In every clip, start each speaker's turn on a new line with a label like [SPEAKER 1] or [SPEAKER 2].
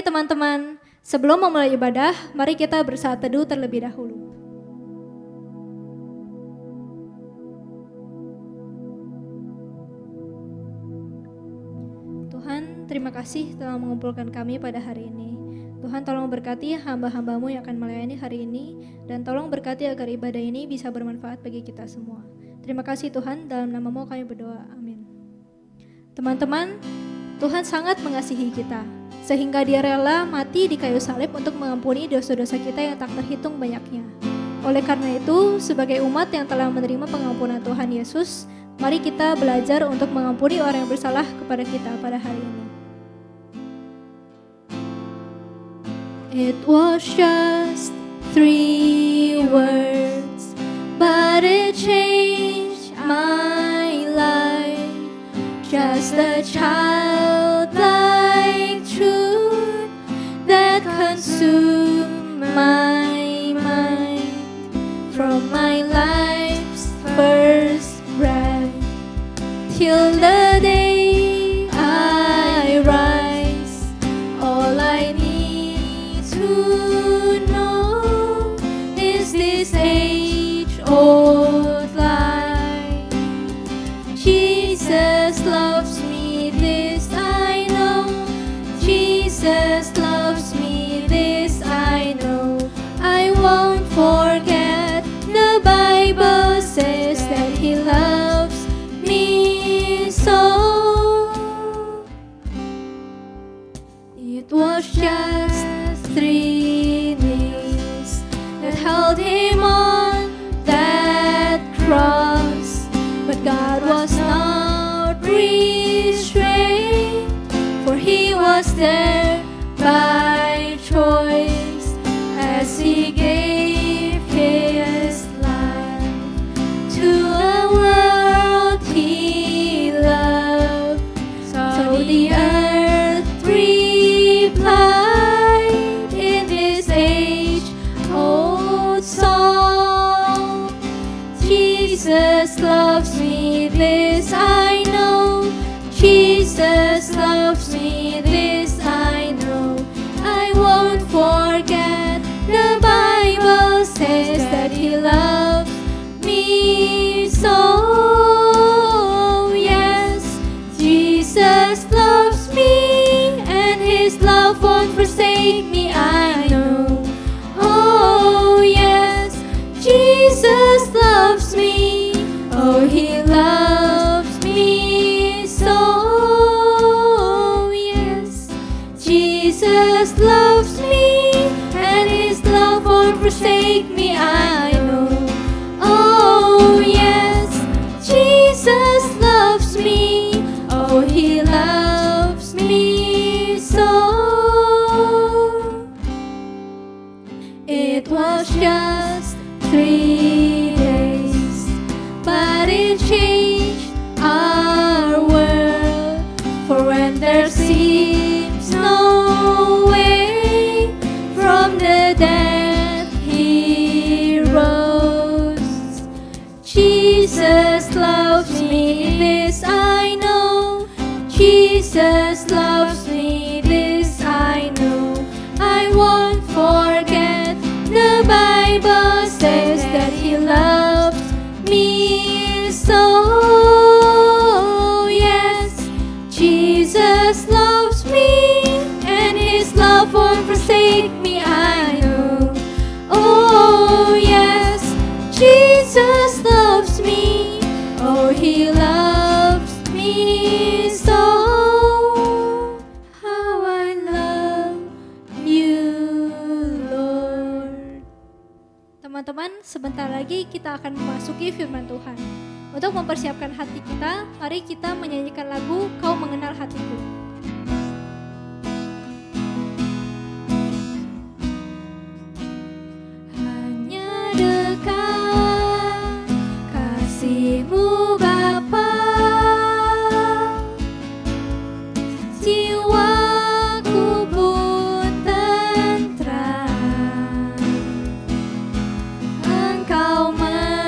[SPEAKER 1] teman-teman, sebelum memulai ibadah, mari kita bersaat teduh terlebih dahulu. Tuhan, terima kasih telah mengumpulkan kami pada hari ini. Tuhan, tolong berkati hamba-hamba-Mu yang akan melayani hari ini, dan tolong berkati agar ibadah ini bisa bermanfaat bagi kita semua. Terima kasih Tuhan, dalam nama-Mu kami berdoa, amin. Teman-teman, Tuhan sangat mengasihi kita, sehingga Dia rela mati di kayu salib untuk mengampuni dosa-dosa kita yang tak terhitung banyaknya. Oleh karena itu, sebagai umat yang telah menerima pengampunan Tuhan Yesus, mari kita belajar untuk mengampuni orang yang bersalah kepada kita pada hari ini. It was just 3 words, but it changed my life. Just a childlike truth that consumed my mind. From my life's first breath till the day I rise, all I need to know is this age-old lie. Jesus loves me, this I know. Jesus loves me, this I know. I won't forget, the Bible says that He loves me so. It was just 3 knees that held Him on that cross, but God was not restrained, for He was there by choice as He gave His life to a world He loved. So the earth replied in this age-old song, Jesus loves me, this I know. Jesus loves me, this I know. I won't forget, the Bible says that He loves me so. Yes, Jesus loves me, and His love won't forsake me, I know. Oh yes, Jesus loves me, oh He loves me so. Yes, Jesus loves me, and His love won't forsake me, I know. Oh yes, Jesus loves me, oh He loves me so. It was just 3 days, but it changed our world. For when there seems no way, from the dead He rose. Jesus loves me, this I know. Jesus loves me, this I know. I won't forget, the Bible says that He loves me so. Yes, Jesus loves me, and His love won't forsake me, I know. Oh yes, Jesus loves me, oh He loves me so. How I love you, Lord. Teman-teman, sebentar lagi kita akan memasuki firman Tuhan. Untuk mempersiapkan hati kita, mari kita menyanyikan lagu Kau Mengenal Hatiku. Hanya dekat kasih-Mu Bapa, jiwaku pun tentram. Engkau menerimaku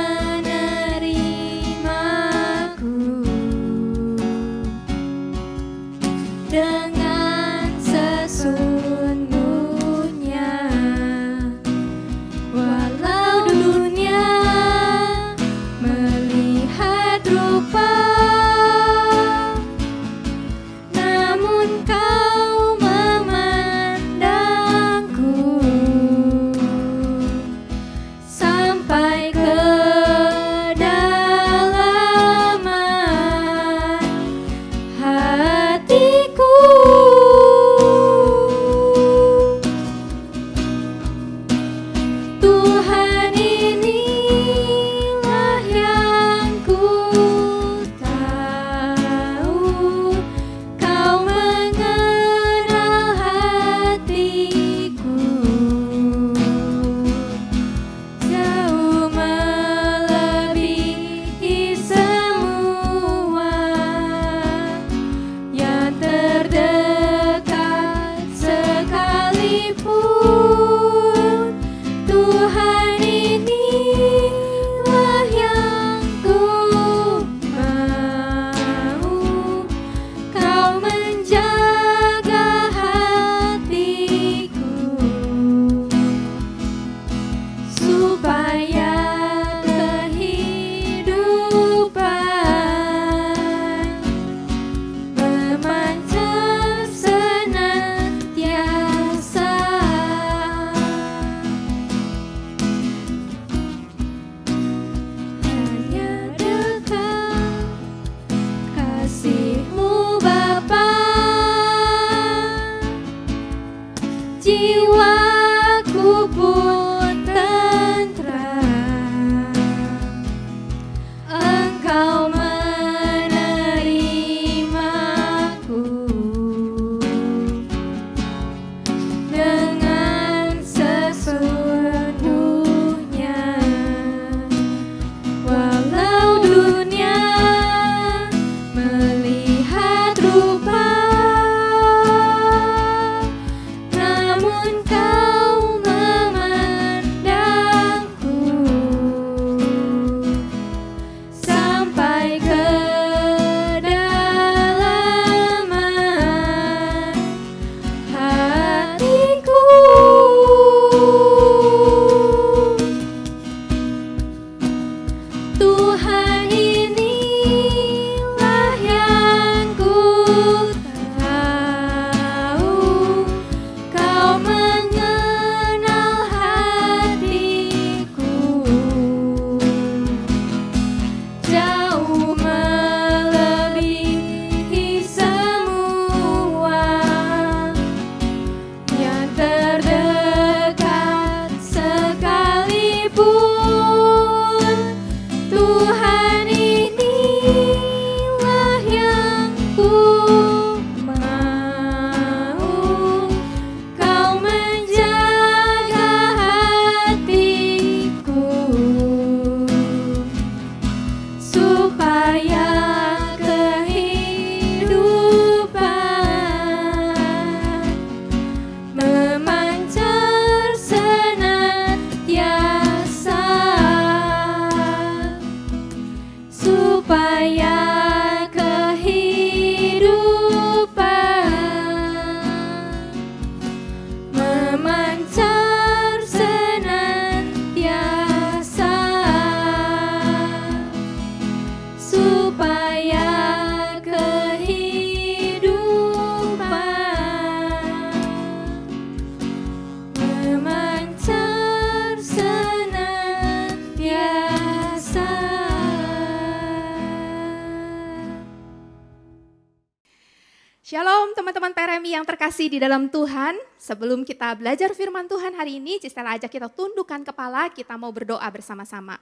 [SPEAKER 2] teman-teman PRMI yang terkasih di dalam Tuhan. Sebelum kita belajar firman Tuhan hari ini, Cistela ajak kita tundukkan kepala, kita mau berdoa bersama-sama.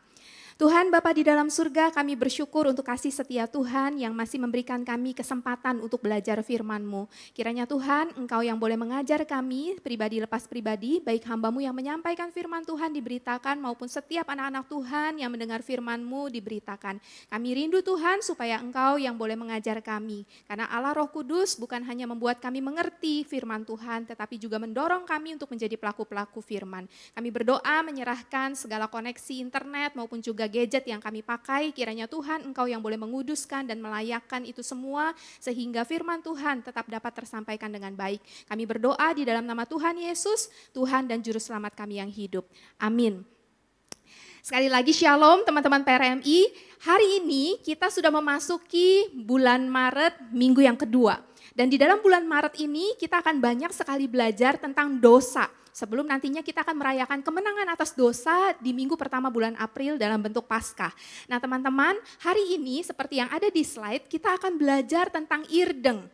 [SPEAKER 2] Tuhan Bapa di dalam surga, kami bersyukur untuk kasih setia Tuhan yang masih memberikan kami kesempatan untuk belajar firman-Mu. Kiranya Tuhan, Engkau yang boleh mengajar kami, pribadi lepas pribadi, baik hamba-Mu yang menyampaikan firman Tuhan diberitakan, maupun setiap anak-anak Tuhan yang mendengar firman-Mu diberitakan. Kami rindu Tuhan supaya Engkau yang boleh mengajar kami. Karena Allah Roh Kudus bukan hanya membuat kami mengerti firman Tuhan, tetapi juga mendorong kami untuk menjadi pelaku-pelaku firman. Kami berdoa menyerahkan segala koneksi internet maupun juga gadget yang kami pakai, kiranya Tuhan Engkau yang boleh menguduskan dan melayakkan itu semua sehingga firman Tuhan tetap dapat tersampaikan dengan baik. Kami berdoa di dalam nama Tuhan Yesus, Tuhan dan Juru Selamat kami yang hidup. Amin. Sekali lagi shalom teman-teman PRMI, hari ini kita sudah memasuki bulan Maret minggu yang kedua. Dan di dalam bulan Maret ini kita akan banyak sekali belajar tentang dosa. Sebelum nantinya kita akan merayakan kemenangan atas dosa di minggu pertama bulan April dalam bentuk Paskah. Nah teman-teman, hari ini seperti yang ada di slide, kita akan belajar tentang irdeng.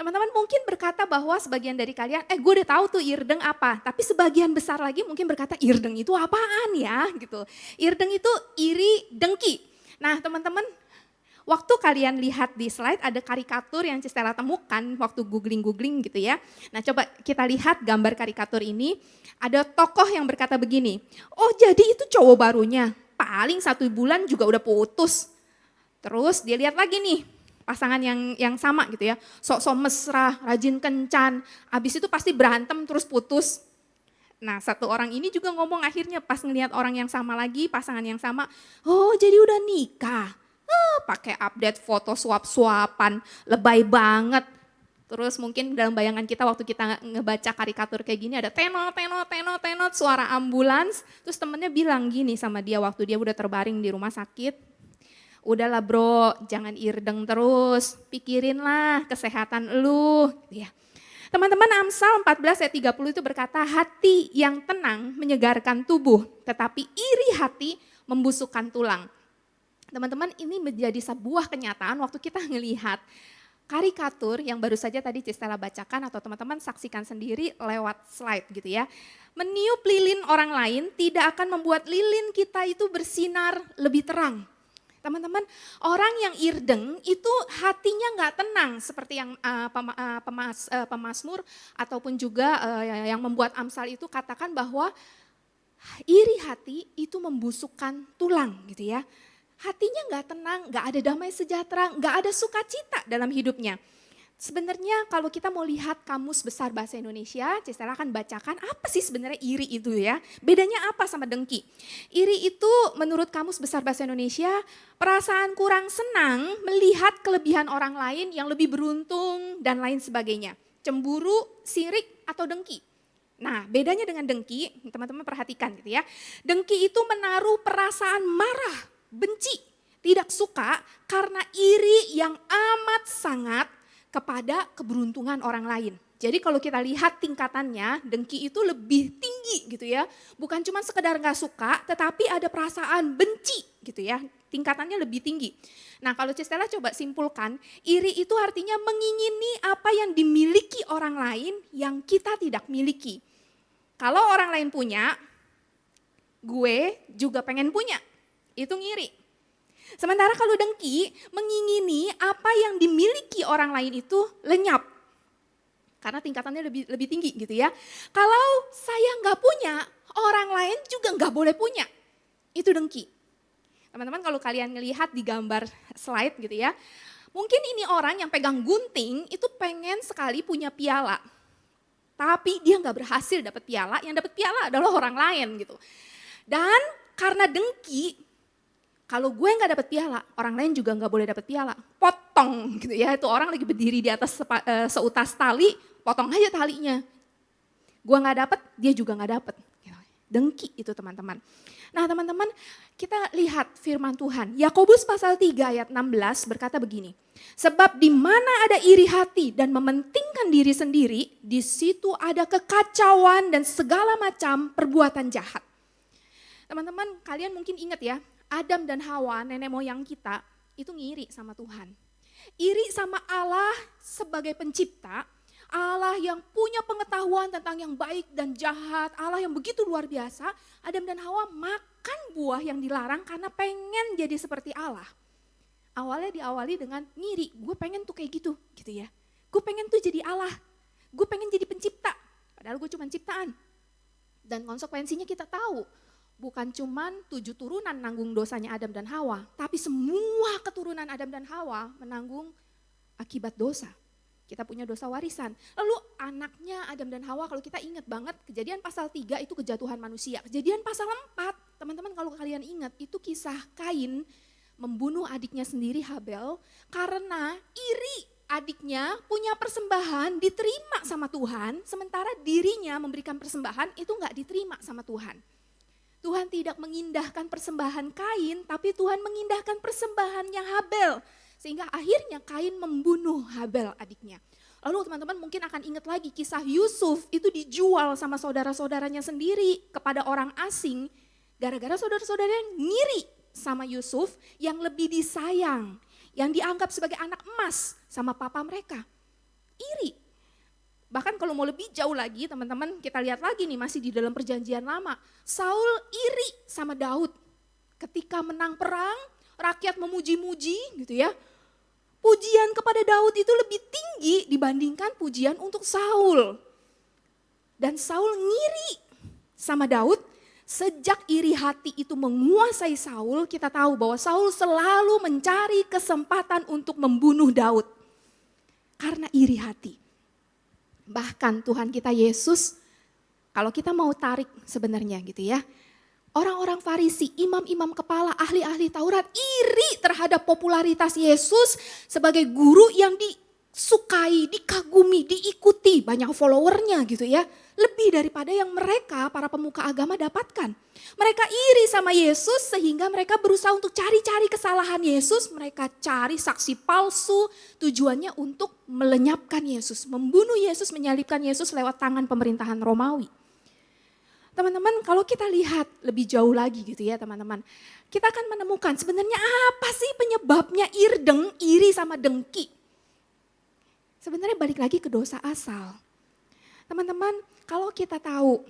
[SPEAKER 2] Teman-teman mungkin berkata bahwa sebagian dari kalian, gue udah tahu tuh irdeng apa. Tapi sebagian besar lagi mungkin berkata, irdeng itu apaan ya? Gitu. Irdeng itu iri dengki. Nah teman-teman, waktu kalian lihat di slide ada karikatur yang Cistela temukan waktu googling gitu ya. Nah coba kita lihat gambar karikatur ini. Ada tokoh yang berkata begini, oh jadi itu cowok barunya, paling 1 bulan juga udah putus. Terus dia lihat lagi nih, pasangan yang sama gitu ya. Sok-sok mesra, rajin kencan, habis itu pasti berantem terus putus. Nah satu orang ini juga ngomong akhirnya pas ngelihat orang yang sama lagi, pasangan yang sama, oh jadi udah nikah. Pakai update foto suap-suapan, lebay banget. Terus mungkin dalam bayangan kita waktu kita ngebaca karikatur kayak gini ada tenot, suara ambulans. Terus temennya bilang gini sama dia waktu dia udah terbaring di rumah sakit. Udahlah bro, jangan irdeng terus, pikirinlah kesehatan lu. Ya. Teman-teman Amsal 14 ayat 30 itu berkata, hati yang tenang menyegarkan tubuh, tetapi iri hati membusukkan tulang. Teman-teman ini menjadi sebuah kenyataan waktu kita ngelihat karikatur yang baru saja tadi Cistela bacakan atau teman-teman saksikan sendiri lewat slide gitu ya. Meniup lilin orang lain tidak akan membuat lilin kita itu bersinar lebih terang. Teman-teman, orang yang irdeng itu hatinya nggak tenang seperti yang pemazmur ataupun juga yang membuat Amsal itu katakan bahwa iri hati itu membusukkan tulang gitu ya. Hatinya nggak tenang, nggak ada damai sejahtera, nggak ada sukacita dalam hidupnya. Sebenarnya kalau kita mau lihat kamus besar bahasa Indonesia, Cistela akan bacakan apa sih sebenarnya iri itu ya. Bedanya apa sama dengki? Iri itu menurut kamus besar bahasa Indonesia, perasaan kurang senang melihat kelebihan orang lain yang lebih beruntung dan lain sebagainya. Cemburu, sirik, atau dengki. Nah bedanya dengan dengki, teman-teman perhatikan gitu ya. Dengki itu menaruh perasaan marah, benci, tidak suka karena iri yang amat sangat kepada keberuntungan orang lain. Jadi kalau kita lihat tingkatannya, dengki itu lebih tinggi gitu ya. Bukan cuma sekedar gak suka, tetapi ada perasaan benci gitu ya. Tingkatannya lebih tinggi. Nah kalau Cistela coba simpulkan, iri itu artinya mengingini apa yang dimiliki orang lain yang kita tidak miliki. Kalau orang lain punya, gue juga pengen punya. Itu ngiri. Sementara kalau dengki mengingini apa yang dimiliki orang lain itu lenyap. Karena tingkatannya lebih tinggi gitu ya. Kalau saya nggak punya, orang lain juga nggak boleh punya. Itu dengki. Teman-teman kalau kalian ngelihat di gambar slide gitu ya. Mungkin ini orang yang pegang gunting itu pengen sekali punya piala. Tapi dia nggak berhasil dapat piala, yang dapat piala adalah orang lain gitu. Dan karena dengki, kalau gue nggak dapat piala, orang lain juga nggak boleh dapat piala. Potong gitu ya, itu orang lagi berdiri di atas seutas tali, potong aja talinya. Gue nggak dapat, dia juga nggak dapat. Dengki itu teman-teman. Nah teman-teman, kita lihat firman Tuhan. Yakobus pasal 3 ayat 16 berkata begini. Sebab di mana ada iri hati dan mementingkan diri sendiri, di situ ada kekacauan dan segala macam perbuatan jahat. Teman-teman, kalian mungkin ingat ya, Adam dan Hawa, nenek moyang kita, itu ngiri sama Tuhan. Iri sama Allah sebagai pencipta, Allah yang punya pengetahuan tentang yang baik dan jahat, Allah yang begitu luar biasa, Adam dan Hawa makan buah yang dilarang karena pengen jadi seperti Allah. Awalnya diawali dengan ngiri, gue pengen tuh kayak gitu ya. Gue pengen tuh jadi Allah, gue pengen jadi pencipta, padahal gue cuma ciptaan. Dan konsekuensinya kita tahu, bukan cuma 7 turunan nanggung dosanya Adam dan Hawa, tapi semua keturunan Adam dan Hawa menanggung akibat dosa. Kita punya dosa warisan. Lalu anaknya Adam dan Hawa, kalau kita ingat banget Kejadian pasal 3 itu kejatuhan manusia. Kejadian pasal 4, teman-teman kalau kalian ingat, itu kisah Kain membunuh adiknya sendiri Habel karena iri adiknya punya persembahan diterima sama Tuhan, sementara dirinya memberikan persembahan itu enggak diterima sama Tuhan. Tuhan tidak mengindahkan persembahan Kain, tapi Tuhan mengindahkan persembahannya Habel. Sehingga akhirnya Kain membunuh Habel adiknya. Lalu teman-teman mungkin akan ingat lagi kisah Yusuf itu dijual sama saudara-saudaranya sendiri kepada orang asing. Gara-gara saudara-saudaranya ngiri sama Yusuf yang lebih disayang. Yang dianggap sebagai anak emas sama papa mereka. Iri. Bahkan kalau mau lebih jauh lagi teman-teman kita lihat lagi nih masih di dalam perjanjian lama. Saul iri sama Daud. Ketika menang perang rakyat memuji-muji gitu ya. Pujian kepada Daud itu lebih tinggi dibandingkan pujian untuk Saul. Dan Saul ngiri sama Daud, sejak iri hati itu menguasai Saul, kita tahu bahwa Saul selalu mencari kesempatan untuk membunuh Daud. Karena iri hati. Bahkan Tuhan kita Yesus, kalau kita mau tarik sebenarnya gitu ya, orang-orang Farisi, imam-imam kepala, ahli-ahli Taurat iri terhadap popularitas Yesus sebagai guru yang disukai, dikagumi, diikuti, banyak followernya gitu ya. Lebih daripada yang mereka, para pemuka agama dapatkan. Mereka iri sama Yesus sehingga mereka berusaha untuk cari-cari kesalahan Yesus. Mereka cari saksi palsu, tujuannya untuk melenyapkan Yesus, membunuh Yesus, menyalibkan Yesus lewat tangan pemerintahan Romawi. Teman-teman kalau kita lihat lebih jauh lagi gitu ya teman-teman. Kita akan menemukan sebenarnya apa sih penyebabnya iri sama dengki. Sebenarnya balik lagi ke dosa asal. Teman-teman kalau kita tahu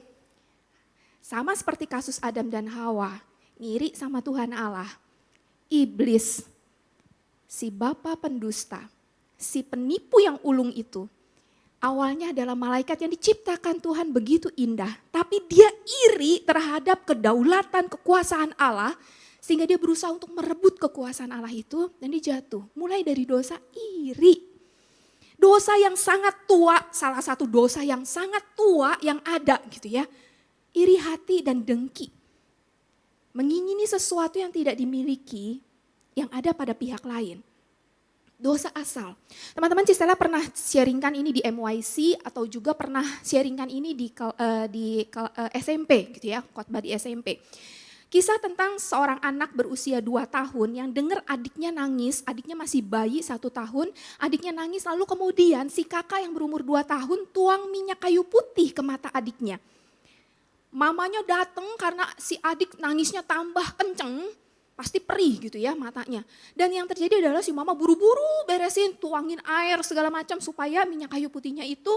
[SPEAKER 2] sama seperti kasus Adam dan Hawa. Ngiri sama Tuhan Allah. Iblis, si bapa pendusta, si penipu yang ulung itu. Awalnya adalah malaikat yang diciptakan Tuhan begitu indah. Tapi dia iri terhadap kedaulatan, kekuasaan Allah. Sehingga dia berusaha untuk merebut kekuasaan Allah itu dan dia jatuh. Mulai dari dosa iri. Dosa yang sangat tua, salah satu dosa yang sangat tua yang ada gitu ya. Iri hati dan dengki. Mengingini sesuatu yang tidak dimiliki yang ada pada pihak lain. Dosa asal. Teman-teman Cistella pernah sharingkan ini di MYC atau juga pernah sharingkan ini di SMP gitu ya, khotbah di SMP. Kisah tentang seorang anak berusia 2 tahun yang dengar adiknya nangis, adiknya masih bayi 1 tahun, adiknya nangis lalu kemudian si kakak yang berumur 2 tahun tuang minyak kayu putih ke mata adiknya. Mamanya datang karena si adik nangisnya tambah kenceng. Pasti perih gitu ya matanya. Dan yang terjadi adalah si mama buru-buru beresin, tuangin air segala macam supaya minyak kayu putihnya itu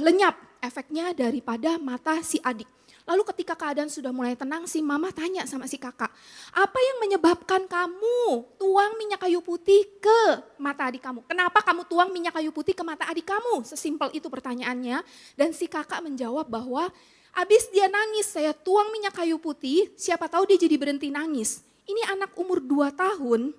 [SPEAKER 2] lenyap efeknya daripada mata si adik. Lalu ketika keadaan sudah mulai tenang si mama tanya sama si kakak, apa yang menyebabkan kamu tuang minyak kayu putih ke mata adik kamu? Kenapa kamu tuang minyak kayu putih ke mata adik kamu? Sesimpel itu pertanyaannya. Dan si kakak menjawab bahwa abis dia nangis saya tuang minyak kayu putih, siapa tahu dia jadi berhenti nangis. Ini anak umur 2 tahun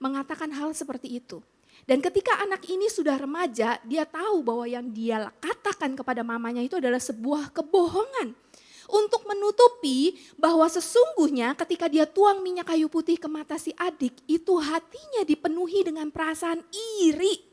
[SPEAKER 2] mengatakan hal seperti itu. Dan ketika anak ini sudah remaja, dia tahu bahwa yang dia katakan kepada mamanya itu adalah sebuah kebohongan. Untuk menutupi bahwa sesungguhnya ketika dia tuang minyak kayu putih ke mata si adik, itu hatinya dipenuhi dengan perasaan iri.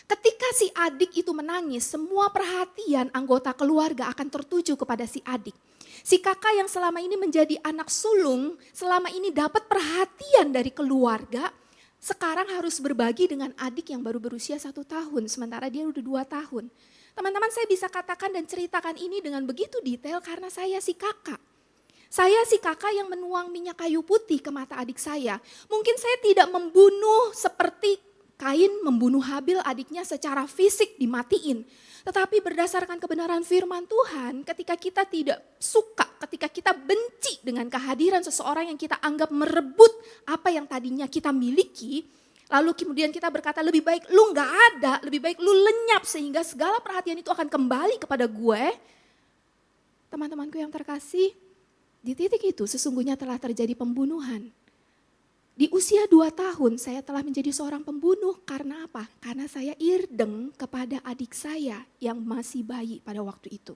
[SPEAKER 2] Ketika si adik itu menangis, semua perhatian anggota keluarga akan tertuju kepada si adik. Si kakak yang selama ini menjadi anak sulung, selama ini dapat perhatian dari keluarga, sekarang harus berbagi dengan adik yang baru berusia 1 tahun, sementara dia udah 2 tahun. Teman-teman saya bisa katakan dan ceritakan ini dengan begitu detail karena saya si kakak. Saya si kakak yang menuang minyak kayu putih ke mata adik saya. Mungkin saya tidak membunuh seperti Kain membunuh Habil adiknya secara fisik dimatiin. Tetapi berdasarkan kebenaran firman Tuhan, ketika kita tidak suka, ketika kita benci dengan kehadiran seseorang yang kita anggap merebut apa yang tadinya kita miliki, lalu kemudian kita berkata lebih baik lu gak ada, lebih baik lu lenyap sehingga segala perhatian itu akan kembali kepada gue. Teman-temanku yang terkasih, di titik itu sesungguhnya telah terjadi pembunuhan. Di usia 2 tahun saya telah menjadi seorang pembunuh. Karena apa? Karena saya irdeng kepada adik saya yang masih bayi pada waktu itu.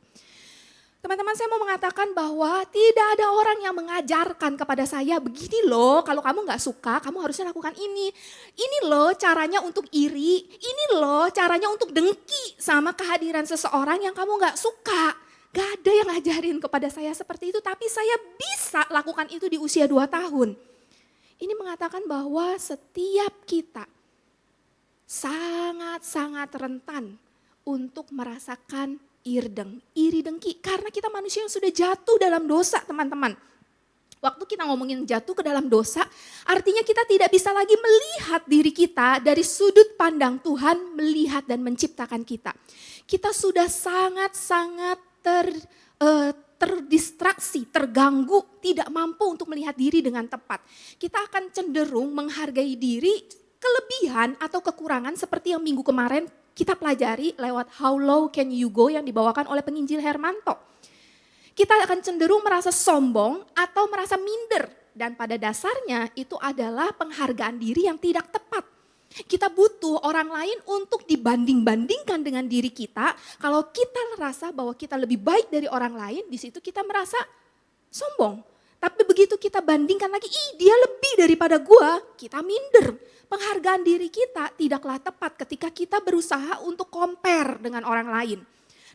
[SPEAKER 2] Teman-teman, saya mau mengatakan bahwa tidak ada orang yang mengajarkan kepada saya, begini loh kalau kamu gak suka kamu harusnya lakukan ini. Ini loh caranya untuk iri, ini loh caranya untuk dengki sama kehadiran seseorang yang kamu gak suka. Gak ada yang ngajarin kepada saya seperti itu, tapi saya bisa lakukan itu di usia 2 tahun. Ini mengatakan bahwa setiap kita sangat-sangat rentan untuk merasakan iri dengki. Karena kita manusia yang sudah jatuh dalam dosa, teman-teman. Waktu kita ngomongin jatuh ke dalam dosa, artinya kita tidak bisa lagi melihat diri kita dari sudut pandang Tuhan melihat dan menciptakan kita. Kita sudah sangat-sangat terdistraksi, terganggu, tidak mampu untuk melihat diri dengan tepat. Kita akan cenderung menghargai diri, kelebihan atau kekurangan seperti yang minggu kemarin kita pelajari lewat How Low Can You Go yang dibawakan oleh penginjil Hermanto. Kita akan cenderung merasa sombong atau merasa minder dan pada dasarnya itu adalah penghargaan diri yang tidak tepat. Kita butuh orang lain untuk dibanding-bandingkan dengan diri kita. Kalau kita merasa bahwa kita lebih baik dari orang lain, di situ kita merasa sombong. Tapi begitu kita bandingkan lagi, dia lebih daripada gua, kita minder. Penghargaan diri kita tidaklah tepat ketika kita berusaha untuk compare dengan orang lain.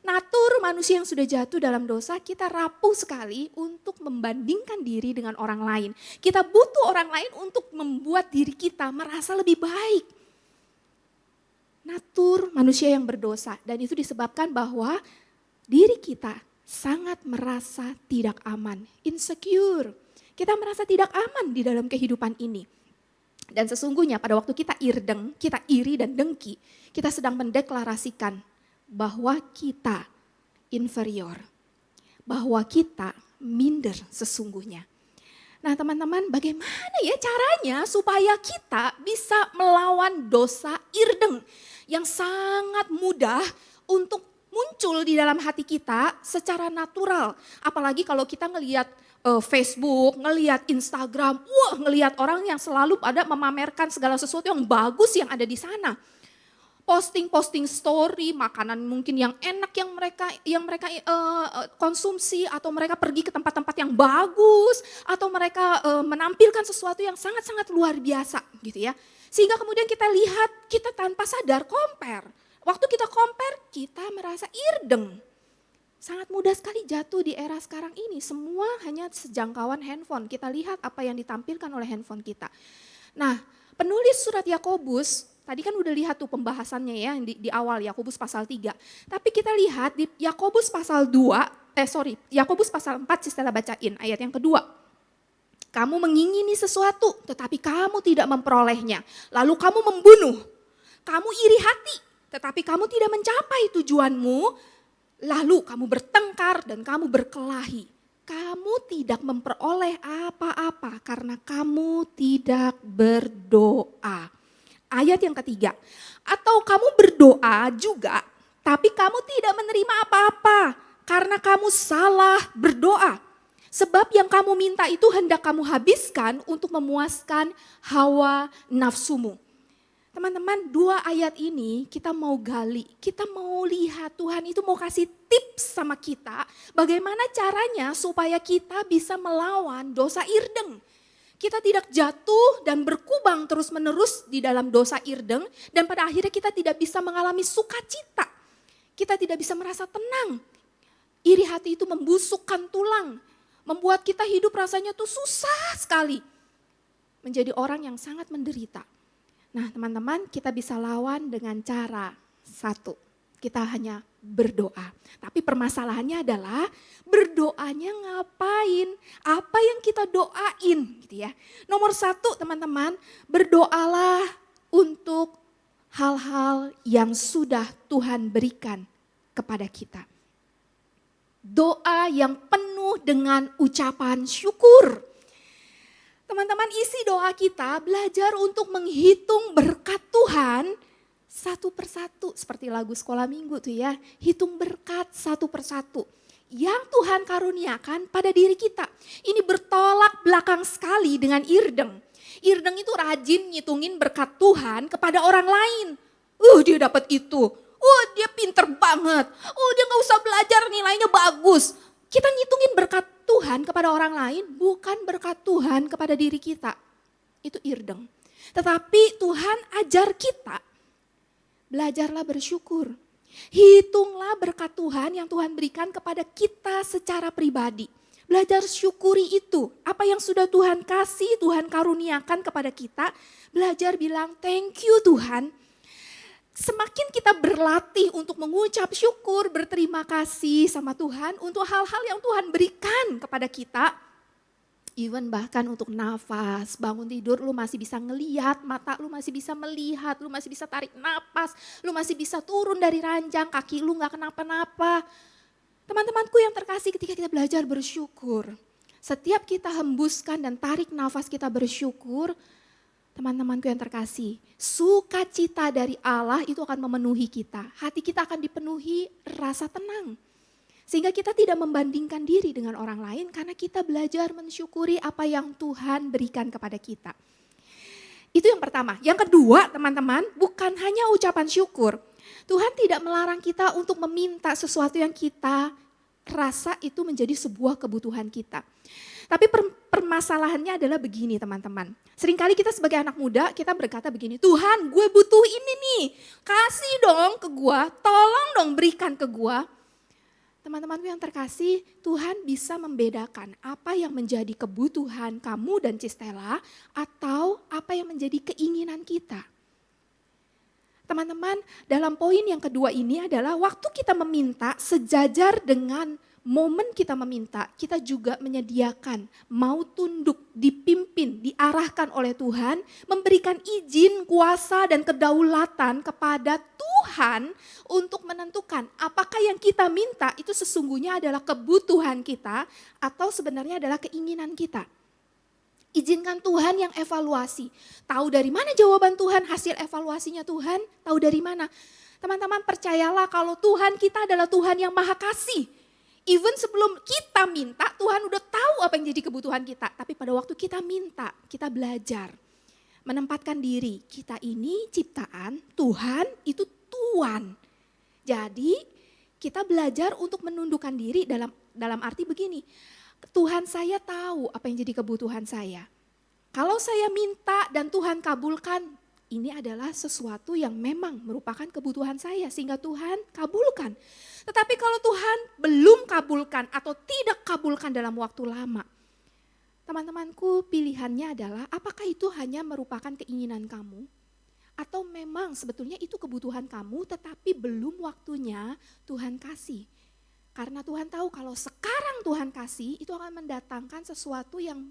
[SPEAKER 2] Natur manusia yang sudah jatuh dalam dosa, kita rapuh sekali untuk membandingkan diri dengan orang lain. Kita butuh orang lain untuk membuat diri kita merasa lebih baik. Natur manusia yang berdosa dan itu disebabkan bahwa diri kita sangat merasa tidak aman, insecure. Kita merasa tidak aman di dalam kehidupan ini. Dan sesungguhnya pada waktu kita irdeng, kita iri dan dengki, kita sedang mendeklarasikan bahwa kita inferior, bahwa kita minder sesungguhnya. Nah teman-teman, bagaimana ya caranya supaya kita bisa melawan dosa irdeng yang sangat mudah untuk muncul di dalam hati kita secara natural. Apalagi kalau kita ngelihat Facebook, ngelihat Instagram, ngelihat orang yang selalu pada memamerkan segala sesuatu yang bagus yang ada di sana. Posting story, makanan mungkin yang enak yang mereka konsumsi atau mereka pergi ke tempat-tempat yang bagus atau mereka menampilkan sesuatu yang sangat-sangat luar biasa gitu ya. Sehingga kemudian kita lihat, kita tanpa sadar compare. Waktu kita compare, kita merasa irdeng. Sangat mudah sekali jatuh di era sekarang ini, semua hanya sejangkauan handphone. Kita lihat apa yang ditampilkan oleh handphone kita. Nah, penulis surat Yakobus tadi kan udah lihat tuh pembahasannya ya di awal Yakobus pasal 3. Tapi kita lihat di Yakobus pasal 2, Yakobus pasal 4 Stella bacain ayat yang kedua. Kamu mengingini sesuatu tetapi kamu tidak memperolehnya. Lalu kamu membunuh. Kamu iri hati tetapi kamu tidak mencapai tujuanmu. Lalu kamu bertengkar dan kamu berkelahi. Kamu tidak memperoleh apa-apa karena kamu tidak berdoa. Ayat yang ketiga, atau kamu berdoa juga, tapi kamu tidak menerima apa-apa karena kamu salah berdoa. Sebab yang kamu minta itu hendak kamu habiskan untuk memuaskan hawa nafsumu. Teman-teman, 2 ayat ini kita mau gali, kita mau lihat Tuhan itu mau kasih tips sama kita bagaimana caranya supaya kita bisa melawan dosa irdeng. Kita tidak jatuh dan berkubang terus-menerus di dalam dosa irdeng dan pada akhirnya kita tidak bisa mengalami sukacita. Kita tidak bisa merasa tenang. Iri hati itu membusukkan tulang, membuat kita hidup rasanya tuh susah sekali. Menjadi orang yang sangat menderita. Nah teman-teman, kita bisa lawan dengan cara satu. Kita hanya berdoa. Tapi permasalahannya adalah berdoanya ngapain? Apa yang kita doain gitu ya. Nomor 1 teman-teman, berdoalah untuk hal-hal yang sudah Tuhan berikan kepada kita. Doa yang penuh dengan ucapan syukur. Teman-teman, isi doa kita belajar untuk menghitung berkat Tuhan satu persatu. Seperti lagu sekolah minggu tuh ya, hitung berkat satu persatu yang Tuhan karuniakan pada diri kita. Ini bertolak belakang sekali dengan Irdeng. Irdeng itu rajin ngitungin berkat Tuhan kepada orang lain. Dia dapat itu. Dia pinter banget. Dia gak usah belajar, nilainya bagus. Kita ngitungin berkat Tuhan kepada orang lain, bukan berkat Tuhan kepada diri kita. Itu Irdeng. Tetapi Tuhan ajar kita, belajarlah bersyukur. Hitunglah berkat Tuhan yang Tuhan berikan kepada kita secara pribadi. Belajar syukuri itu, apa yang sudah Tuhan kasih, Tuhan karuniakan kepada kita. Belajar bilang thank you Tuhan. Semakin kita berlatih untuk mengucap syukur, berterima kasih sama Tuhan untuk hal-hal yang Tuhan berikan kepada kita. Even bahkan untuk nafas, bangun tidur lu masih bisa ngelihat, mata lu masih bisa melihat, lu masih bisa tarik napas, lu masih bisa turun dari ranjang, kaki lu gak kenapa-napa. Teman-temanku yang terkasih, ketika kita belajar bersyukur, setiap kita hembuskan dan tarik nafas kita bersyukur, teman-temanku yang terkasih, sukacita dari Allah itu akan memenuhi kita. Hati kita akan dipenuhi rasa tenang. Sehingga kita tidak membandingkan diri dengan orang lain karena kita belajar mensyukuri apa yang Tuhan berikan kepada kita. Itu yang pertama. Yang kedua teman-teman, bukan hanya ucapan syukur. Tuhan tidak melarang kita untuk meminta sesuatu yang kita rasa itu menjadi sebuah kebutuhan kita. Tapi permasalahannya adalah begini teman-teman. Seringkali kita sebagai anak muda kita berkata begini, Tuhan gue butuh ini nih, kasih dong ke gue, tolong dong berikan ke gue. Teman-temanku yang terkasih, Tuhan bisa membedakan apa yang menjadi kebutuhan kamu dan Cistela atau apa yang menjadi keinginan kita. Teman-teman, dalam poin yang kedua ini adalah waktu kita meminta sejajar dengan momen kita meminta, kita juga menyediakan, mau tunduk, dipimpin, diarahkan oleh Tuhan, memberikan izin, kuasa dan kedaulatan kepada Tuhan untuk menentukan apakah yang kita minta itu sesungguhnya adalah kebutuhan kita atau sebenarnya adalah keinginan kita. Izinkan Tuhan yang evaluasi. Tahu dari mana jawaban Tuhan, hasil evaluasinya Tuhan, tahu dari mana. Teman-teman percayalah kalau Tuhan kita adalah Tuhan yang maha kasih. Even sebelum kita minta, Tuhan udah tahu apa yang jadi kebutuhan kita. Tapi pada waktu kita minta, kita belajar. Menempatkan diri, kita ini ciptaan, Tuhan itu Tuan. Jadi kita belajar untuk menundukkan diri dalam arti begini. Tuhan saya tahu apa yang jadi kebutuhan saya. Kalau saya minta dan Tuhan kabulkan, ini adalah sesuatu yang memang merupakan kebutuhan saya sehingga Tuhan kabulkan. Tetapi kalau Tuhan belum kabulkan atau tidak kabulkan dalam waktu lama, teman-temanku pilihannya adalah apakah itu hanya merupakan keinginan kamu atau memang sebetulnya itu kebutuhan kamu tetapi belum waktunya Tuhan kasih. Karena Tuhan tahu kalau sekarang Tuhan kasih itu akan mendatangkan sesuatu yang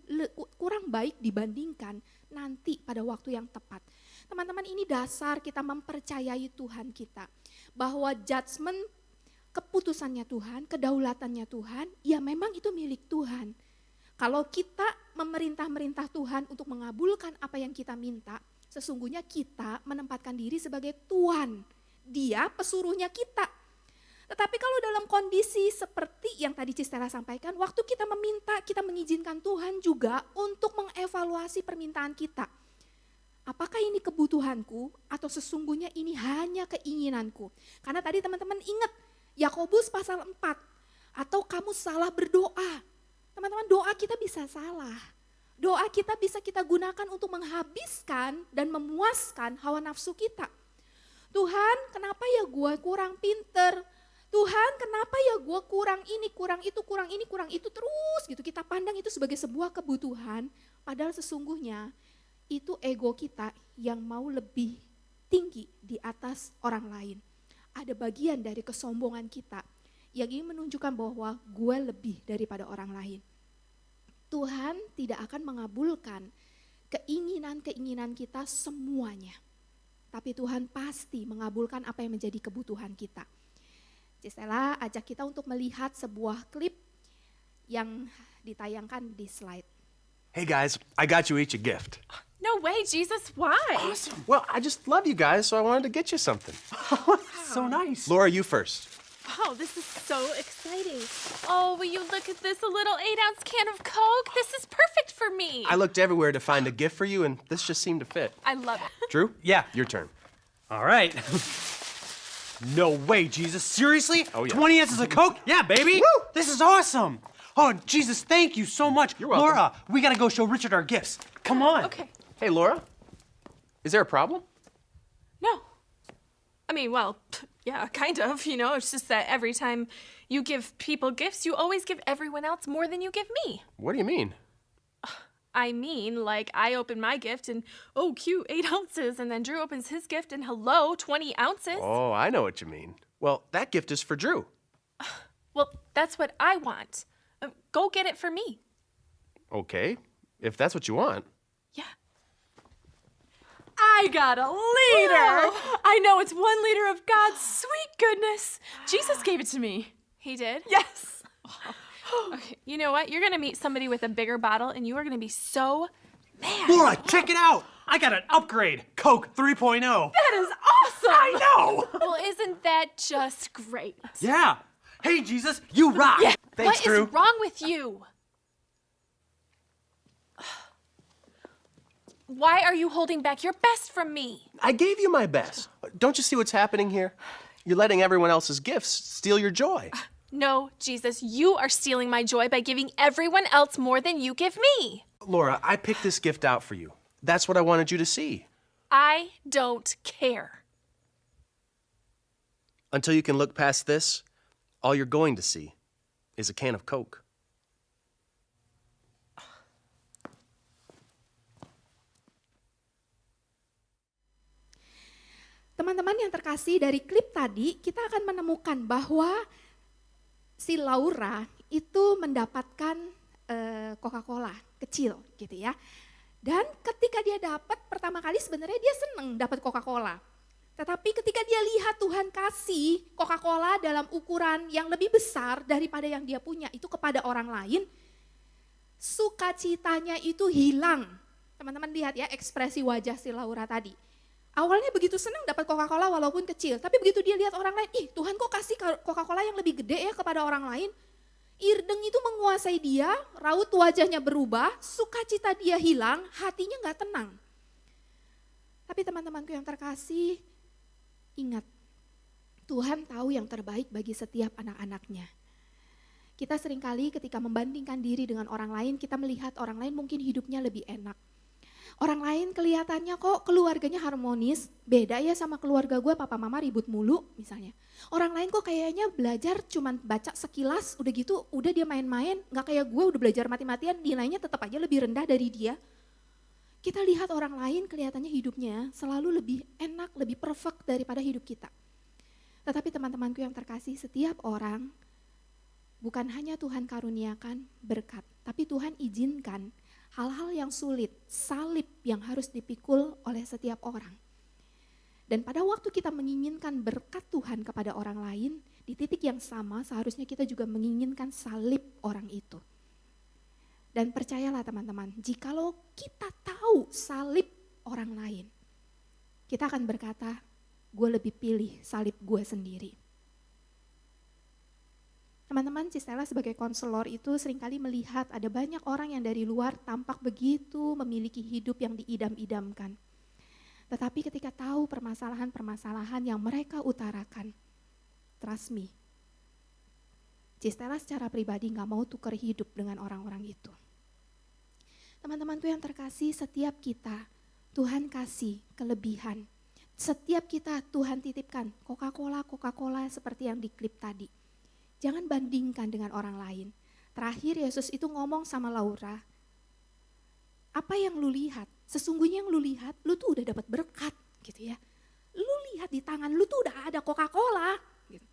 [SPEAKER 2] kurang baik dibandingkan nanti pada waktu yang tepat. Teman-teman ini dasar kita mempercayai Tuhan kita. Bahwa judgment keputusannya Tuhan, kedaulatannya Tuhan, ya memang itu milik Tuhan. Kalau kita memerintah Tuhan untuk mengabulkan apa yang kita minta, sesungguhnya kita menempatkan diri sebagai Tuan. Dia pesuruhnya kita. Tetapi kalau dalam kondisi seperti yang tadi Cistela sampaikan, waktu kita meminta, kita mengizinkan Tuhan juga untuk mengevaluasi permintaan kita. Apakah ini kebutuhanku atau sesungguhnya ini hanya keinginanku? Karena tadi teman-teman ingat Yakobus pasal 4, atau kamu salah berdoa. Teman-teman doa kita bisa salah. Doa kita bisa kita gunakan untuk menghabiskan dan memuaskan hawa nafsu kita. Tuhan kenapa ya gue kurang pinter? Tuhan kenapa ya gue kurang ini, kurang itu terus gitu. Kita pandang itu sebagai sebuah kebutuhan, padahal sesungguhnya itu ego kita yang mau lebih tinggi di atas orang lain. Ada bagian dari kesombongan kita yang ingin menunjukkan bahwa gue lebih daripada orang lain. Tuhan tidak akan mengabulkan keinginan-keinginan kita semuanya. tapi Tuhan pasti mengabulkan apa yang menjadi kebutuhan kita. Cisela ajak kita untuk melihat sebuah klip yang ditayangkan di slide.
[SPEAKER 3] Hey guys, I got you each a gift.
[SPEAKER 4] No way, Jesus, why?
[SPEAKER 3] Awesome. Well, I just love you guys, so I wanted to get you something.
[SPEAKER 5] So nice.
[SPEAKER 3] Laura, you first.
[SPEAKER 4] Oh, this is so exciting. Oh, will you look at this, a little 8-ounce can of Coke? This is perfect for me.
[SPEAKER 3] I looked everywhere to find a gift for you, and this just seemed to fit.
[SPEAKER 4] I love it.
[SPEAKER 3] Drew?
[SPEAKER 5] Yeah.
[SPEAKER 3] Your turn.
[SPEAKER 5] All right. No way, Jesus. Seriously?
[SPEAKER 3] Oh, yeah.
[SPEAKER 5] 20 ounces of Coke? Yeah, baby.
[SPEAKER 3] Woo!
[SPEAKER 5] This is awesome. Oh, Jesus, thank you so much.
[SPEAKER 3] You're welcome.
[SPEAKER 5] Laura, we gotta go show Richard our gifts. Come on.
[SPEAKER 4] Okay.
[SPEAKER 3] Hey, Laura? Is there a problem?
[SPEAKER 4] No. I mean, well, yeah, kind of, It's just that every time you give people gifts, you always give everyone else more than you give me.
[SPEAKER 3] What do you mean?
[SPEAKER 4] I mean, like, I open my gift and, oh, cute, 8 ounces. And then Drew opens his gift and, hello, 20 ounces.
[SPEAKER 3] Oh, I know what you mean. Well, that gift is for Drew.
[SPEAKER 4] Well, that's what I want. Go get it for me.
[SPEAKER 3] Okay, if that's what you want.
[SPEAKER 4] Yeah. I got a liter. I know it's 1 liter of God's sweet goodness. Jesus gave it to me. He did? Yes. Okay, you know what? You're going to meet somebody with a bigger bottle, and you are going to be so mad.
[SPEAKER 5] Laura, check it out. I got an upgrade. Coke 3.0.
[SPEAKER 4] That is awesome.
[SPEAKER 5] I know.
[SPEAKER 4] Well, isn't that just great?
[SPEAKER 5] Yeah. Hey, Jesus, you rock.
[SPEAKER 4] Yeah.
[SPEAKER 5] Thanks,
[SPEAKER 4] What
[SPEAKER 5] Drew.
[SPEAKER 4] is wrong with you? Why are you holding back your best from me?
[SPEAKER 3] I gave you my best. Don't you see what's happening here? You're letting everyone else's gifts steal your joy.
[SPEAKER 4] No, Jesus, you are stealing my joy by giving everyone else more than you give me.
[SPEAKER 3] Laura, I picked this gift out for you. That's what I wanted you to see.
[SPEAKER 4] I don't care.
[SPEAKER 3] Until you can look past this, all you're going to see is a can of Coke.
[SPEAKER 2] Teman-teman yang terkasih, dari klip tadi kita akan menemukan bahwa si Laura itu mendapatkan Coca-Cola kecil gitu ya. Dan ketika dia dapat pertama kali sebenarnya dia seneng dapat Coca-Cola. Tetapi ketika dia lihat Tuhan kasih Coca-Cola dalam ukuran yang lebih besar daripada yang dia punya itu kepada orang lain, sukacitanya itu hilang. Teman-teman lihat ya ekspresi wajah si Laura tadi. Awalnya begitu senang dapat Coca-Cola walaupun kecil, tapi begitu dia lihat orang lain, ih Tuhan kok kasih Coca-Cola yang lebih gede ya kepada orang lain. Irdeng itu menguasai dia, raut wajahnya berubah, sukacita dia hilang, hatinya gak tenang. Tapi teman-temanku yang terkasih, ingat, Tuhan tahu yang terbaik bagi setiap anak-anaknya. Kita seringkali ketika membandingkan diri dengan orang lain, kita melihat orang lain mungkin hidupnya lebih enak. Orang lain kelihatannya kok keluarganya harmonis, beda ya sama keluarga gue, papa mama ribut mulu misalnya. Orang lain kok kayaknya belajar cuman baca sekilas, udah gitu udah dia main-main, gak kayak gue udah belajar mati-matian, nilainya tetap aja lebih rendah dari dia. Kita lihat orang lain kelihatannya hidupnya selalu lebih enak, lebih perfect daripada hidup kita. Tetapi teman-temanku yang terkasih, setiap orang bukan hanya Tuhan karuniakan berkat, tapi Tuhan izinkan hal-hal yang sulit, salib yang harus dipikul oleh setiap orang. Dan pada waktu kita menginginkan berkat Tuhan kepada orang lain, di titik yang sama seharusnya kita juga menginginkan salib orang itu. Dan percayalah teman-teman, jikalau kita tahu salib orang lain, kita akan berkata, gue lebih pilih salib gue sendiri. Teman-teman, Cistella sebagai konselor itu seringkali melihat ada banyak orang yang dari luar tampak begitu memiliki hidup yang diidam-idamkan. Tetapi ketika tahu permasalahan-permasalahan yang mereka utarakan, trust me, Cistella secara pribadi gak mau tukar hidup dengan orang-orang itu. Teman-temanku yang terkasih, setiap kita Tuhan kasih kelebihan. Setiap kita Tuhan titipkan Coca-Cola seperti yang di klip tadi. Jangan bandingkan dengan orang lain. Terakhir Yesus itu ngomong sama Laura, apa yang lu lihat? Sesungguhnya yang lu lihat, lu tuh udah dapat berkat gitu ya. Lu lihat di tangan lu tuh udah ada Coca-Cola. Gitu.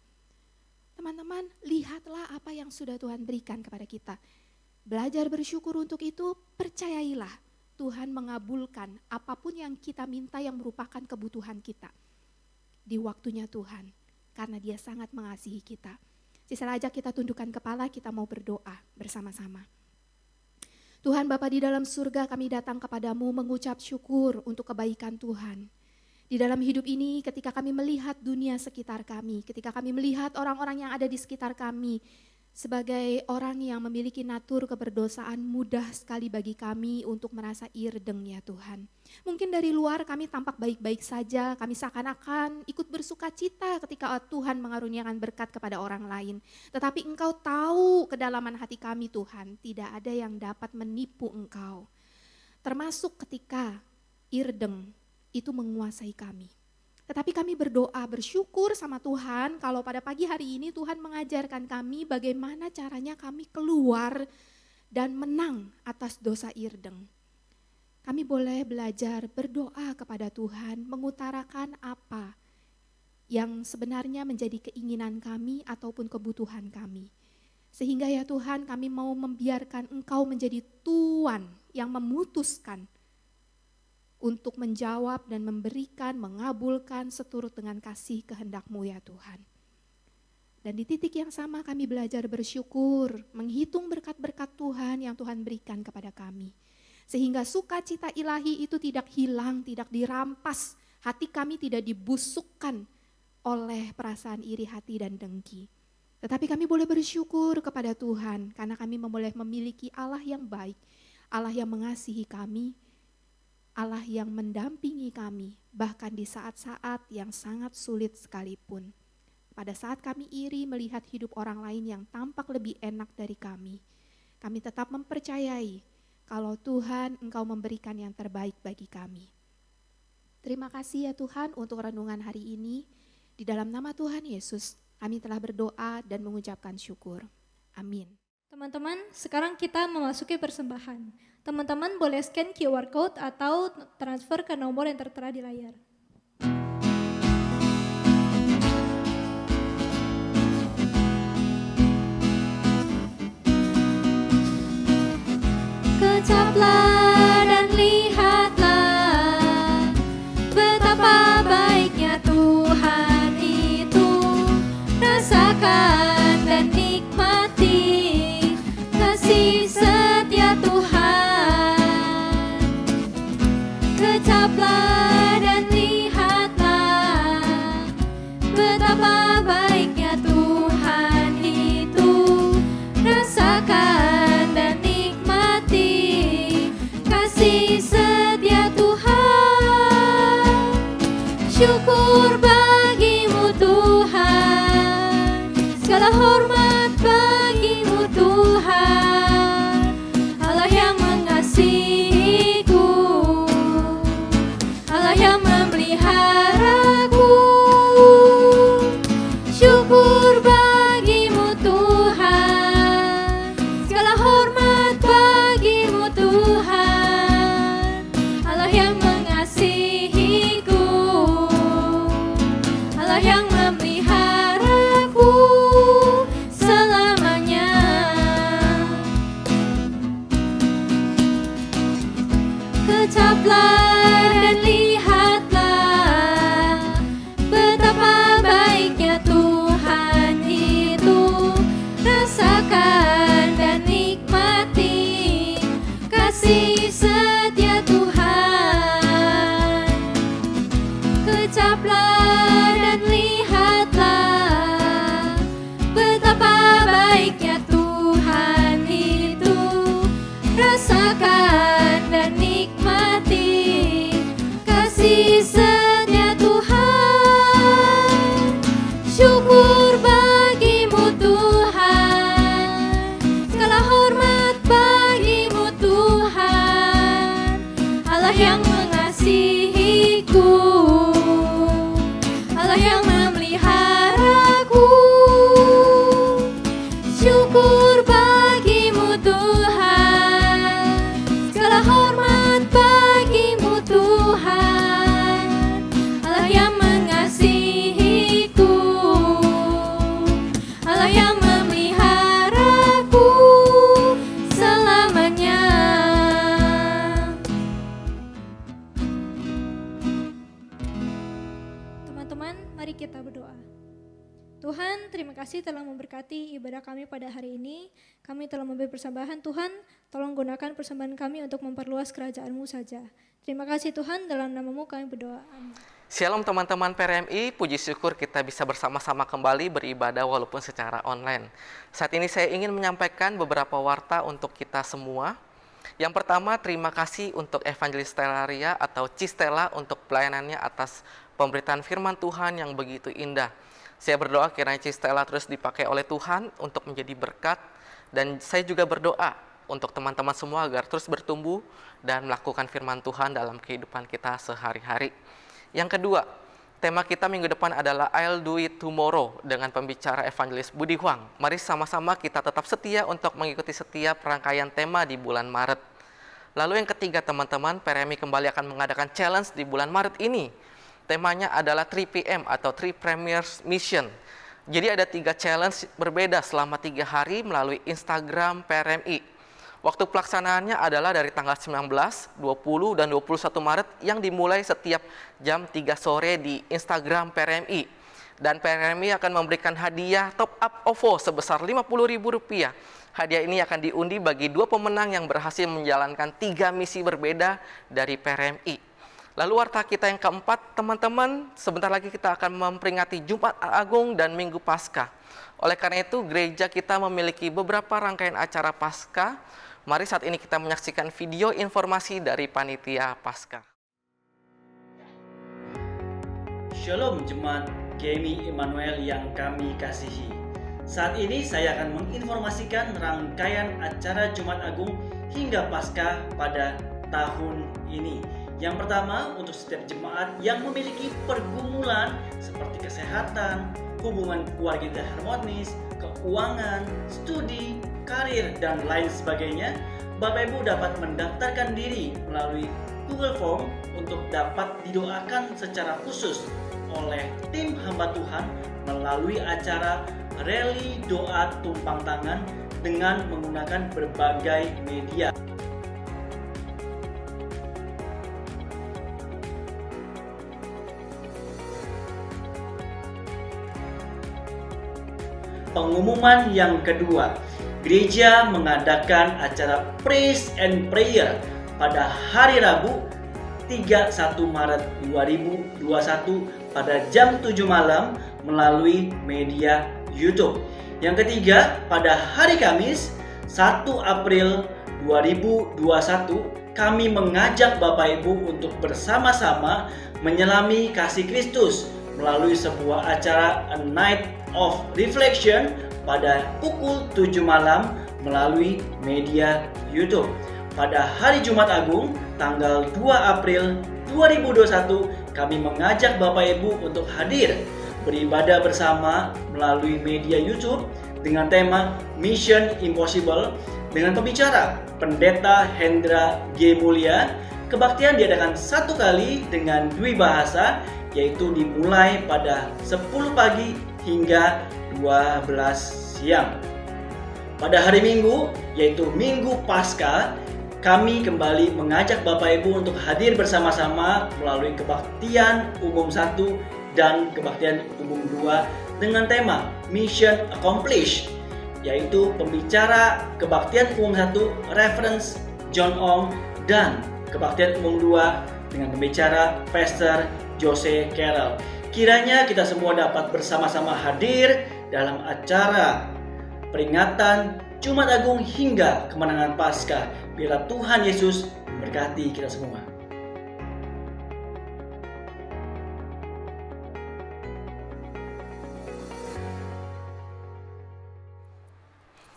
[SPEAKER 2] Teman-teman, lihatlah apa yang sudah Tuhan berikan kepada kita. Belajar bersyukur untuk itu, percayailah Tuhan mengabulkan apapun yang kita minta yang merupakan kebutuhan kita di waktunya Tuhan, karena Dia sangat mengasihi kita. Sisa ajak kita tundukkan kepala, kita mau berdoa bersama-sama. Tuhan Bapa di dalam surga, kami datang kepadamu mengucap syukur untuk kebaikan Tuhan. Di dalam hidup ini ketika kami melihat dunia sekitar kami, ketika kami melihat orang-orang yang ada di sekitar kami, sebagai orang yang memiliki natur keberdosaan, mudah sekali bagi kami untuk merasa irdeng ya Tuhan. Mungkin dari luar kami tampak baik-baik saja, kami seakan-akan ikut bersuka cita ketika Tuhan mengaruniakan berkat kepada orang lain. Tetapi Engkau tahu kedalaman hati kami Tuhan, tidak ada yang dapat menipu Engkau. Termasuk ketika irdeng itu menguasai kami. Tetapi kami berdoa, bersyukur sama Tuhan kalau pada pagi hari ini Tuhan mengajarkan kami bagaimana caranya kami keluar dan menang atas dosa irdeng. Kami boleh belajar berdoa kepada Tuhan, mengutarakan apa yang sebenarnya menjadi keinginan kami ataupun kebutuhan kami. Sehingga ya Tuhan, kami mau membiarkan Engkau menjadi Tuan yang memutuskan untuk menjawab dan memberikan, mengabulkan seturut dengan kasih kehendak-Mu ya Tuhan. Dan di titik yang sama kami belajar bersyukur, menghitung berkat-berkat Tuhan yang Tuhan berikan kepada kami. Sehingga sukacita ilahi itu tidak hilang, tidak dirampas, hati kami tidak dibusukkan oleh perasaan iri hati dan dengki. Tetapi kami boleh bersyukur kepada Tuhan karena kami boleh memiliki Allah yang baik, Allah yang mengasihi kami, Allah yang mendampingi kami, bahkan di saat-saat yang sangat sulit sekalipun. Pada saat kami iri melihat hidup orang lain yang tampak lebih enak dari kami tetap mempercayai kalau Tuhan Engkau memberikan yang terbaik bagi kami. Terima kasih ya Tuhan untuk renungan hari ini. Di dalam nama Tuhan Yesus, kami telah berdoa dan mengucapkan syukur. Amin.
[SPEAKER 1] Teman-teman, sekarang kita memasuki persembahan. Teman-teman boleh scan QR Code atau transfer ke nomor yang tertera di layar. Kecaplah dan lihatlah betapa baiknya Tuhan itu. Rasakan dan nikmati kasih setia Tuhan. Kecaplah dan lihatlah betapa baiknya Tuhan itu. Rasakan dan nikmati kasih setia Tuhan. Syukur bagimu Tuhan, segala hormat bagimu Tuhan, Allah yang mengasihiku, Allah yang memeliharaku. Syukur bagimu Tuhan, segala hormat bagimu Tuhan, Allah yang mengasihiku, Allah yang memeliharaku selamanya. Kecaplah dan lihatlah betapa baiknya Tuhan itu. Rasakan dan nikmati kasih setia Tuhan. Kecaplah dan lihatlah betapa baiknya Tuhan itu. Rasakan dan nikmati kasih setia Tuhan. Syukur bagimu Tuhan, segala hormat bagimu Tuhan, Allah yang mengasihiku, Allah yang memeliharaku. Syukur bagimu Tuhan, segala hormat bagimu Tuhan, Allah yang mengasihiku, Allah yang memeliharaku selamanya. terima kasih telah memberkati ibadah kami pada hari ini. Kami telah memberi persembahan. Tuhan, tolong gunakan persembahan kami untuk memperluas kerajaan-Mu saja. Terima kasih Tuhan, dalam nama-Mu kami berdoa. Amin.
[SPEAKER 6] Shalom teman-teman PRMI, puji syukur kita bisa bersama-sama kembali beribadah walaupun secara online. Saat ini saya ingin menyampaikan beberapa warta untuk kita semua. Yang pertama, terima kasih untuk Evangelis Stellaria atau Cistella untuk pelayanannya atas pemberitaan firman Tuhan yang begitu indah. Saya berdoa kiranya Cistella terus dipakai oleh Tuhan untuk menjadi berkat, dan saya juga berdoa untuk teman-teman semua agar terus bertumbuh dan melakukan firman Tuhan dalam kehidupan kita sehari-hari. Yang kedua, tema kita minggu depan adalah I'll Do It Tomorrow dengan pembicara Evangelis Budi Huang. Mari sama-sama kita tetap setia untuk mengikuti setiap rangkaian tema di bulan Maret. Lalu yang ketiga teman-teman, PRMI kembali akan mengadakan challenge di bulan Maret ini. Temanya adalah 3PM atau 3 Premiers Mission. Jadi ada 3 challenge berbeda selama 3 hari melalui Instagram PRMI. Waktu pelaksanaannya adalah dari tanggal 19, 20, dan 21 Maret yang dimulai setiap jam 3 sore di Instagram PRMI. Dan PRMI akan memberikan hadiah top up OVO sebesar Rp50.000. Hadiah ini akan diundi bagi 2 pemenang yang berhasil menjalankan 3 misi berbeda dari PRMI. Lalu warta kita yang keempat, teman-teman, sebentar lagi kita akan memperingati Jumat Agung dan Minggu Paskah. Oleh karena itu, gereja kita memiliki beberapa rangkaian acara Paskah. Mari saat ini kita menyaksikan video informasi dari Panitia Paskah.
[SPEAKER 7] Shalom Jemaat GMI Immanuel yang kami kasihi. Saat ini saya akan menginformasikan rangkaian acara Jumat Agung hingga Paskah pada tahun ini. Yang pertama, untuk setiap jemaat yang memiliki pergumulan seperti kesehatan, hubungan keluarga tidak harmonis, keuangan, studi, karir, dan lain sebagainya, Bapak Ibu dapat mendaftarkan diri melalui Google Form untuk dapat didoakan secara khusus oleh tim hamba Tuhan melalui acara Rally Doa Tumpang Tangan dengan menggunakan berbagai media. Pengumuman yang kedua, gereja mengadakan acara Praise and Prayer pada hari Rabu 31 Maret 2021 pada jam 7 malam melalui media YouTube. Yang ketiga, pada hari Kamis 1 April 2021 kami mengajak Bapak Ibu untuk bersama-sama menyelami kasih Kristus melalui sebuah acara A Night of Reflection pada pukul 7 malam melalui media YouTube. Pada hari Jumat Agung tanggal 2 April 2021 kami mengajak Bapak Ibu untuk hadir beribadah bersama melalui media YouTube dengan tema Mission Impossible dengan pembicara Pendeta Hendra G. Mulya. Kebaktian diadakan 1 kali dengan 2 bahasa, yaitu dimulai pada 10 pagi hingga 12 siang. Pada hari Minggu, yaitu Minggu Paskah, kami kembali mengajak Bapak Ibu untuk hadir bersama-sama melalui kebaktian umum 1 dan kebaktian umum 2 dengan tema Mission Accomplished, yaitu pembicara kebaktian umum 1 reference John Ong dan kebaktian umum 2 dengan pembicara Pastor Jose Carroll. Kiranya kita semua dapat bersama-sama hadir dalam acara peringatan Jumat Agung hingga kemenangan Paskah. Biarlah Tuhan Yesus memberkati kita semua.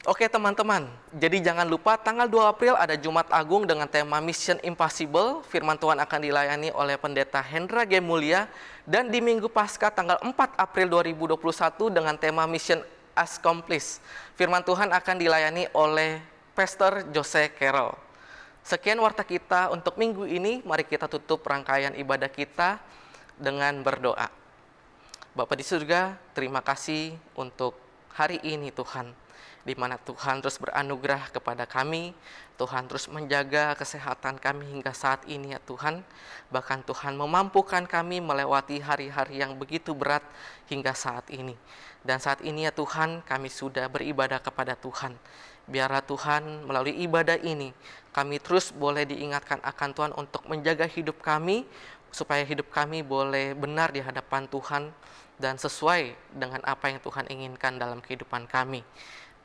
[SPEAKER 6] Oke teman-teman, jadi jangan lupa tanggal 2 April ada Jumat Agung dengan tema Mission Impossible. Firman Tuhan akan dilayani oleh Pendeta Hendra G. Mulya. Dan di Minggu Paskah tanggal 4 April 2021 dengan tema Mission Accomplished. Firman Tuhan akan dilayani oleh Pastor Jose Carroll. Sekian warta kita untuk minggu ini. Mari kita tutup rangkaian ibadah kita dengan berdoa. Bapa di surga, terima kasih untuk hari ini Tuhan. di mana Tuhan terus beranugerah kepada kami, Tuhan terus menjaga kesehatan kami hingga saat ini ya Tuhan. Bahkan Tuhan memampukan kami melewati hari-hari yang begitu berat hingga saat ini. Dan saat ini ya Tuhan, kami sudah beribadah kepada Tuhan. Biarlah Tuhan melalui ibadah ini, kami terus boleh diingatkan akan Tuhan untuk menjaga hidup kami, supaya hidup kami boleh benar di hadapan Tuhan dan sesuai dengan apa yang Tuhan inginkan dalam kehidupan kami.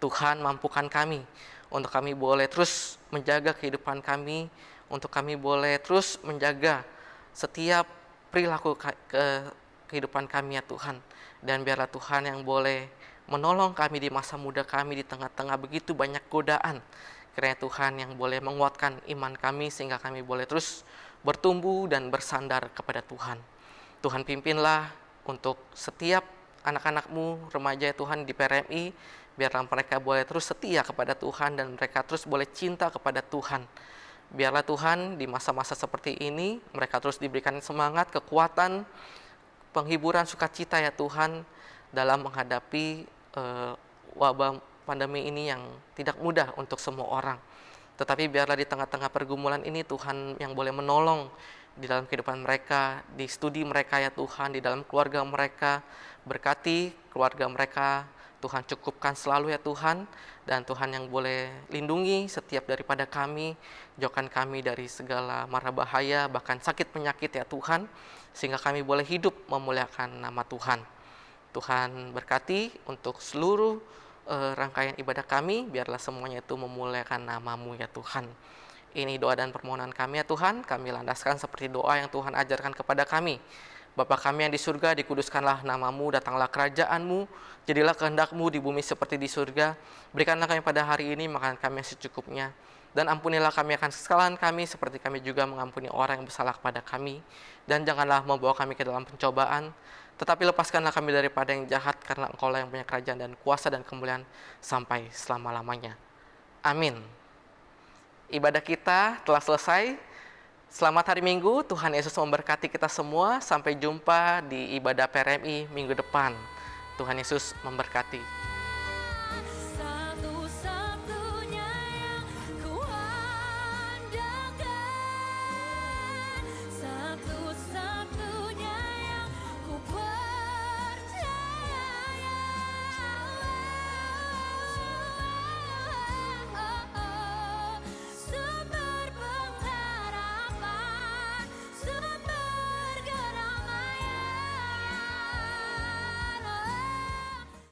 [SPEAKER 6] Tuhan mampukan kami untuk kami boleh terus menjaga kehidupan kami, untuk kami boleh terus menjaga setiap perilaku kehidupan kami ya Tuhan. Dan biarlah Tuhan yang boleh menolong kami di masa muda kami di tengah-tengah begitu banyak godaan. Kiranya Tuhan yang boleh menguatkan iman kami sehingga kami boleh terus bertumbuh dan bersandar kepada Tuhan. Tuhan pimpinlah untuk setiap anak-anak-Mu, remaja ya Tuhan di PRMI, biarlah mereka boleh terus setia kepada Tuhan dan mereka terus boleh cinta kepada Tuhan. Biarlah Tuhan di masa-masa seperti ini mereka terus diberikan semangat, kekuatan, penghiburan, sukacita ya Tuhan dalam menghadapi wabah pandemi ini yang tidak mudah untuk semua orang. Tetapi biarlah di tengah-tengah pergumulan ini Tuhan yang boleh menolong di dalam kehidupan mereka, di studi mereka ya Tuhan, di dalam keluarga mereka. Berkati keluarga mereka, Tuhan cukupkan selalu ya Tuhan. Dan Tuhan yang boleh lindungi setiap daripada kami, jauhkan kami dari segala mara bahaya, bahkan sakit penyakit ya Tuhan, sehingga kami boleh hidup memuliakan nama Tuhan. Tuhan berkati untuk seluruh rangkaian ibadah kami, biarlah semuanya itu memuliakan nama-Mu ya Tuhan. Ini doa dan permohonan kami ya Tuhan, kami landaskan seperti doa yang Tuhan ajarkan kepada kami. Bapa kami yang di surga, dikuduskanlah nama-Mu, datanglah kerajaan-Mu, jadilah kehendak-Mu di bumi seperti di surga. Berikanlah kami pada hari ini makanan kami yang secukupnya, dan ampunilah kami akan kesalahan kami seperti kami juga mengampuni orang yang bersalah kepada kami. Dan janganlah membawa kami ke dalam pencobaan, tetapi lepaskanlah kami daripada yang jahat, karena Engkau-lah yang punya kerajaan dan kuasa dan kemuliaan sampai selama-lamanya. Amin. Ibadah kita telah selesai. Selamat hari Minggu, Tuhan Yesus memberkati kita semua. Sampai jumpa di ibadah PRMI minggu depan. Tuhan Yesus memberkati.